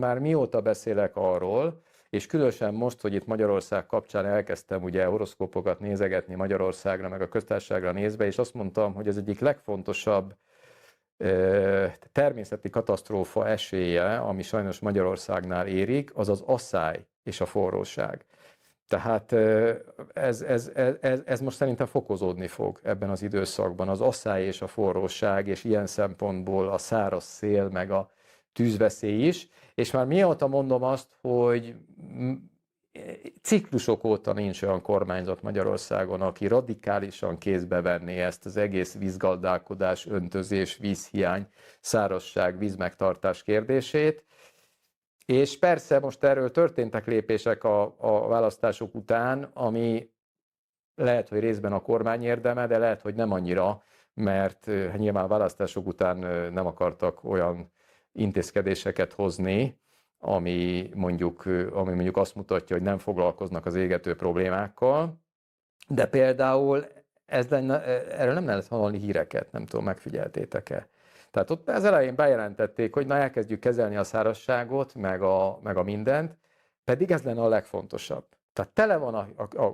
Már mióta beszélek arról, és különösen most, hogy itt Magyarország kapcsán elkezdtem ugye horoszkópokat nézegetni Magyarországra, meg a köztársaságra nézve, és azt mondtam, hogy az egyik legfontosabb természeti katasztrófa esélye, ami sajnos Magyarországnál érik, az az asszály és a forróság. Tehát ez most szerintem fokozódni fog ebben az időszakban, az asszály és a forróság, és ilyen szempontból a száraz szél, meg a tűzveszély is. És már mióta mondom azt, hogy ciklusok óta nincs olyan kormányzat Magyarországon, aki radikálisan kézbe venné ezt az egész vízgazdálkodás, öntözés, vízhiány, szárazság, vízmegtartás kérdését. És persze most erről történtek lépések a választások után, ami lehet, hogy részben a kormány érdeme, de lehet, hogy nem annyira, mert nyilván választások után nem akartak olyan intézkedéseket hozni, ami mondjuk azt mutatja, hogy nem foglalkoznak az égető problémákkal. De például erről nem lehet hallani híreket, nem tudom, megfigyeltétek-e. Tehát ott az elején bejelentették, hogy na elkezdjük kezelni a szárazságot, meg a mindent, pedig ez lenne a legfontosabb. Tehát tele van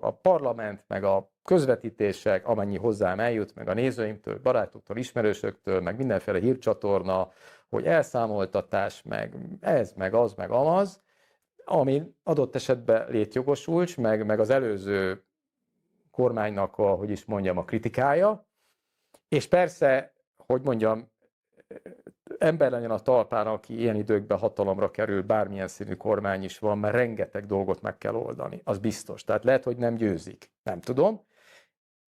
a parlament, meg a közvetítések, amennyi hozzám eljut, meg a nézőimtől, barátoktól, ismerősöktől, meg mindenféle hírcsatorna, hogy elszámoltatás, meg ez, meg az, meg amaz, ami adott esetben létjogosult, meg az előző kormánynak a kritikája, és persze, hogy mondjam, ember legyen a talpán, aki ilyen időkben hatalomra kerül, bármilyen színű kormány is van, mert rengeteg dolgot meg kell oldani, az biztos. Tehát lehet, hogy nem győzik, nem tudom.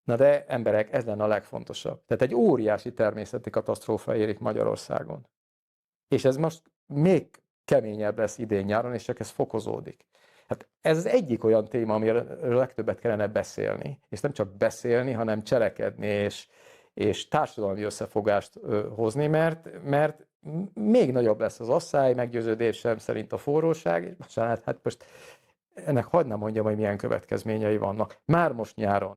Na de emberek, ez lenne a legfontosabb. Tehát egy óriási természeti katasztrófa érik Magyarországon. És ez most még keményebb lesz idén-nyáron, és csak ez fokozódik. Hát ez az egyik olyan téma, amiről legtöbbet kellene beszélni. És nem csak beszélni, hanem cselekedni, és társadalmi összefogást hozni, mert még nagyobb lesz az asszály, meggyőződésem szerint a forróság, és hát most ennek hagyd nem mondjam, hogy milyen következményei vannak. Már most nyáron.